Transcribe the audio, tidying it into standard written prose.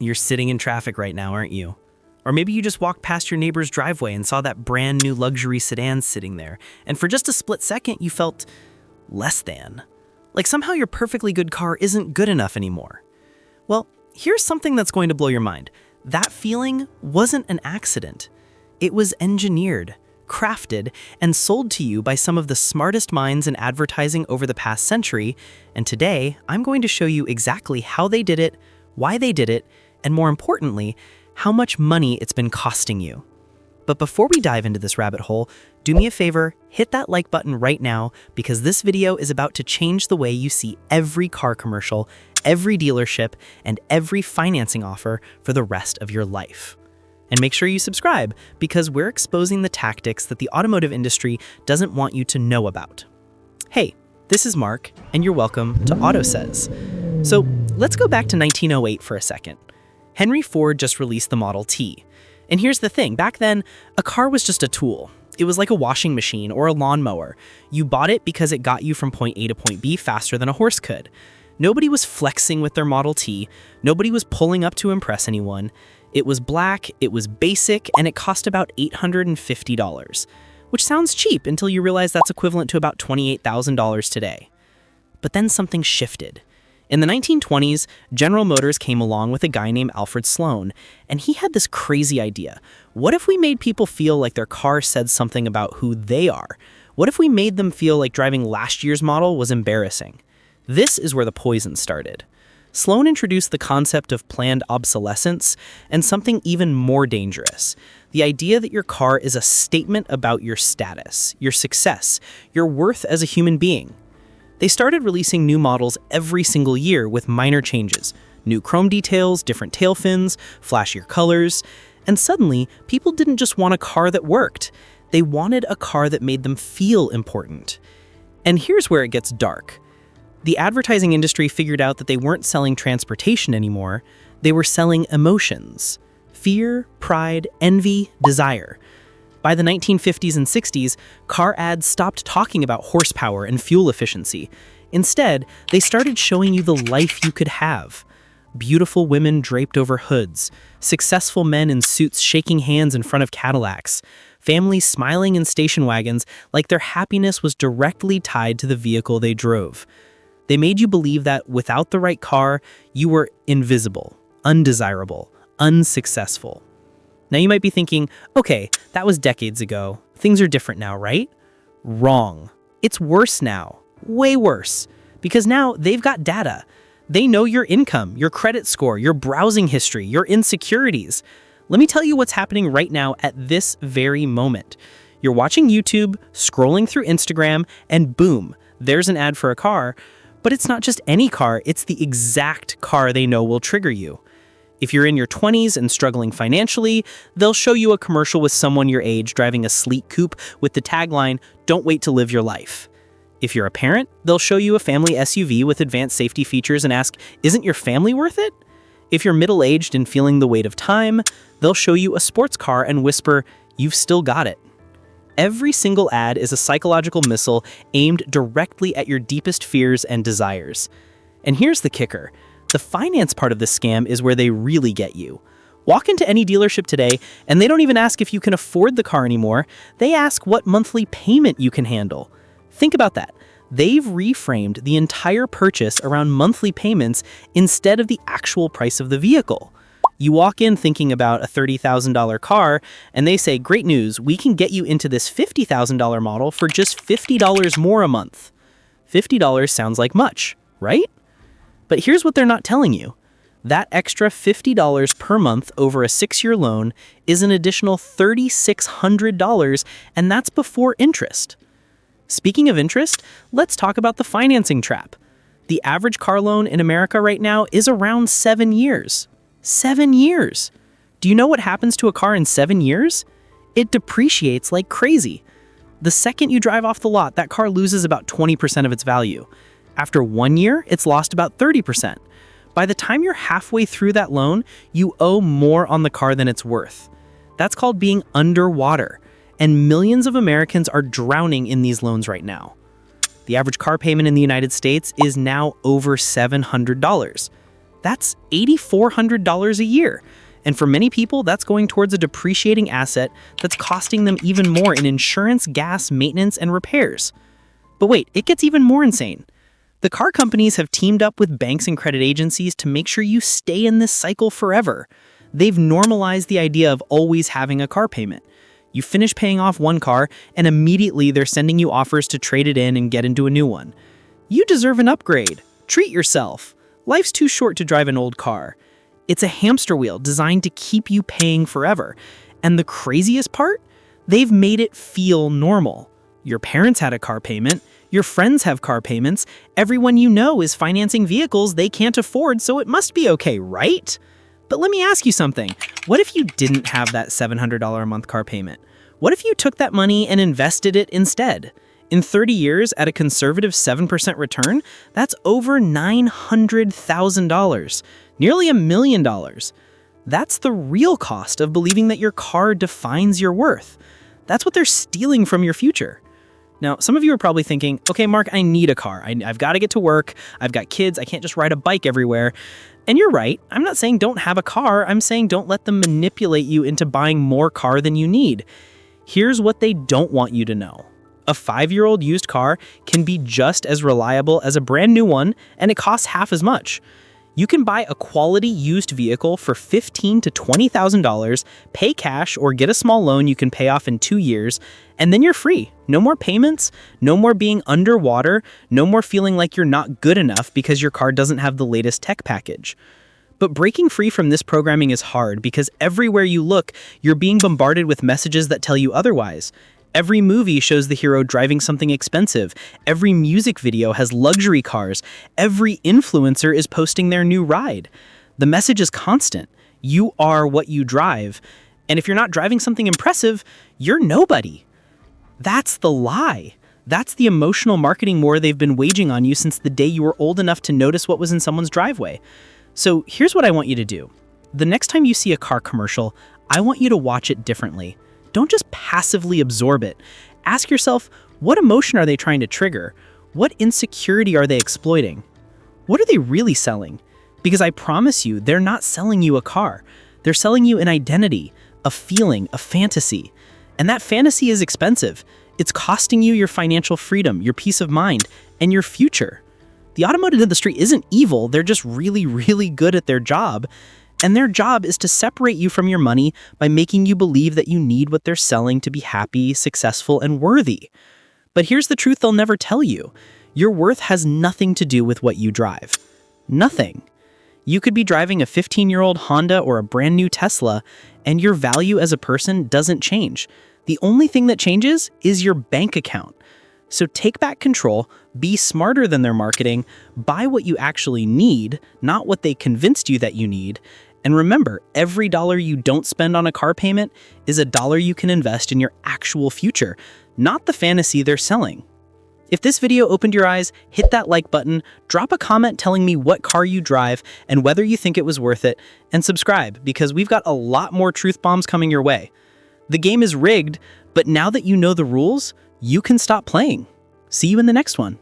You're sitting in traffic right now, aren't you? Or maybe you just walked past your neighbor's driveway and saw that brand new luxury sedan sitting there, and for just a split second you felt less than. Like somehow your perfectly good car isn't good enough anymore. Well, here's something that's going to blow your mind. That feeling wasn't an accident. It was engineered, crafted, and sold to you by some of the smartest minds in advertising over the past century, and today I'm going to show you exactly how they did it, why they did it, and more importantly, how much money it's been costing you. But before we dive into this rabbit hole, do me a favor, hit that like button right now because this video is about to change the way you see every car commercial, every dealership, and every financing offer for the rest of your life. And make sure you subscribe because we're exposing the tactics that the automotive industry doesn't want you to know about. Hey, this is Mark, and you're welcome to AUTOSAYS. So let's go back to 1908 for a second. Henry Ford just released the Model T. And here's the thing, back then, a car was just a tool. It was like a washing machine or a lawnmower. You bought it because it got you from point A to point B faster than a horse could. Nobody was flexing with their Model T. Nobody was pulling up to impress anyone. It was black, it was basic, and it cost about $850, which sounds cheap until you realize that's equivalent to about $28,000 today. But then something shifted. In the 1920s, General Motors came along with a guy named Alfred Sloan, and he had this crazy idea. What if we made people feel like their car said something about who they are? What if we made them feel like driving last year's model was embarrassing? This is where the poison started. Sloan introduced the concept of planned obsolescence and something even more dangerous. The idea that your car is a statement about your status, your success, your worth as a human being. They started releasing new models every single year with minor changes, new chrome details, different tail fins, flashier colors, and suddenly people didn't just want a car that worked. They wanted a car that made them feel important. And here's where it gets dark. The advertising industry figured out that they weren't selling transportation anymore, they were selling emotions. Fear, pride, envy, desire. By the 1950s and 60s, car ads stopped talking about horsepower and fuel efficiency. Instead, they started showing you the life you could have. Beautiful women draped over hoods, successful men in suits shaking hands in front of Cadillacs, families smiling in station wagons like their happiness was directly tied to the vehicle they drove. They made you believe that without the right car, you were invisible, undesirable, unsuccessful. Now you might be thinking, okay, that was decades ago. Things are different now, right? Wrong. It's worse now. Way worse. Because now they've got data. They know your income, your credit score, your browsing history, your insecurities. Let me tell you what's happening right now at this very moment. You're watching YouTube, scrolling through Instagram, and boom, there's an ad for a car. But it's not just any car, it's the exact car they know will trigger you. If you're in your 20s and struggling financially, they'll show you a commercial with someone your age driving a sleek coupe with the tagline, "Don't wait to live your life." If you're a parent, they'll show you a family SUV with advanced safety features and ask, "Isn't your family worth it?" If you're middle-aged and feeling the weight of time, they'll show you a sports car and whisper, "You've still got it." Every single ad is a psychological missile aimed directly at your deepest fears and desires. And here's the kicker. The finance part of this scam is where they really get you. Walk into any dealership today, and they don't even ask if you can afford the car anymore. They ask what monthly payment you can handle. Think about that. They've reframed the entire purchase around monthly payments instead of the actual price of the vehicle. You walk in thinking about a $30,000 car, and they say, "Great news, we can get you into this $50,000 model for just $50 more a month." $50 sounds like much, right? But here's what they're not telling you. That extra $50 per month over a 6-year loan is an additional $3,600, and that's before interest. Speaking of interest, let's talk about the financing trap. The average car loan in America right now is around 7 years. 7 years. Do you know what happens to a car in 7 years? It depreciates like crazy. The second you drive off the lot, that car loses about 20% of its value. After 1 year, it's lost about 30%. By the time you're halfway through that loan, you owe more on the car than it's worth. That's called being underwater, and millions of Americans are drowning in these loans right now. The average car payment in the United States is now over $700. That's $8,400 a year. And for many people, that's going towards a depreciating asset that's costing them even more in insurance, gas, maintenance, and repairs. But wait, it gets even more insane. The car companies have teamed up with banks and credit agencies to make sure you stay in this cycle forever. They've normalized the idea of always having a car payment. You finish paying off one car, and immediately they're sending you offers to trade it in and get into a new one. You deserve an upgrade. Treat yourself. Life's too short to drive an old car. It's a hamster wheel designed to keep you paying forever. And the craziest part? They've made it feel normal. Your parents had a car payment. Your friends have car payments. Everyone you know is financing vehicles they can't afford, so it must be okay, right? But let me ask you something. What if you didn't have that $700 a month car payment? What if you took that money and invested it instead? In 30 years, at a conservative 7% return, that's over $900,000, nearly $1 million. That's the real cost of believing that your car defines your worth. That's what they're stealing from your future. Now, some of you are probably thinking, okay, Mark, I need a car. I've got to get to work. I've got kids. I can't just ride a bike everywhere. And you're right. I'm not saying don't have a car. I'm saying don't let them manipulate you into buying more car than you need. Here's what they don't want you to know. A 5-year-old used car can be just as reliable as a brand new one, and it costs half as much. You can buy a quality used vehicle for $15,000 to $20,000, pay cash, or get a small loan you can pay off in 2 years, and then you're free. No more payments, no more being underwater, no more feeling like you're not good enough because your car doesn't have the latest tech package. But breaking free from this programming is hard because everywhere you look, you're being bombarded with messages that tell you otherwise. Every movie shows the hero driving something expensive. Every music video has luxury cars. Every influencer is posting their new ride. The message is constant. You are what you drive. And if you're not driving something impressive, you're nobody. That's the lie. That's the emotional marketing war they've been waging on you since the day you were old enough to notice what was in someone's driveway. So here's what I want you to do. The next time you see a car commercial, I want you to watch it differently. Don't just passively absorb it. Ask yourself, what emotion are they trying to trigger? What insecurity are they exploiting? What are they really selling? Because I promise you, they're not selling you a car. They're selling you an identity, a feeling, a fantasy. And that fantasy is expensive. It's costing you your financial freedom, your peace of mind, and your future. The automotive industry isn't evil. They're just really, really good at their job. And their job is to separate you from your money by making you believe that you need what they're selling to be happy, successful, and worthy. But here's the truth they'll never tell you. Your worth has nothing to do with what you drive. Nothing. You could be driving a 15-year-old Honda or a brand new Tesla, and your value as a person doesn't change. The only thing that changes is your bank account. So take back control, be smarter than their marketing, buy what you actually need, not what they convinced you that you need. And remember, every dollar you don't spend on a car payment is a dollar you can invest in your actual future, not the fantasy they're selling. If this video opened your eyes, hit that like button, drop a comment telling me what car you drive and whether you think it was worth it, and subscribe because we've got a lot more truth bombs coming your way. The game is rigged, but now that you know the rules, you can stop playing. See you in the next one.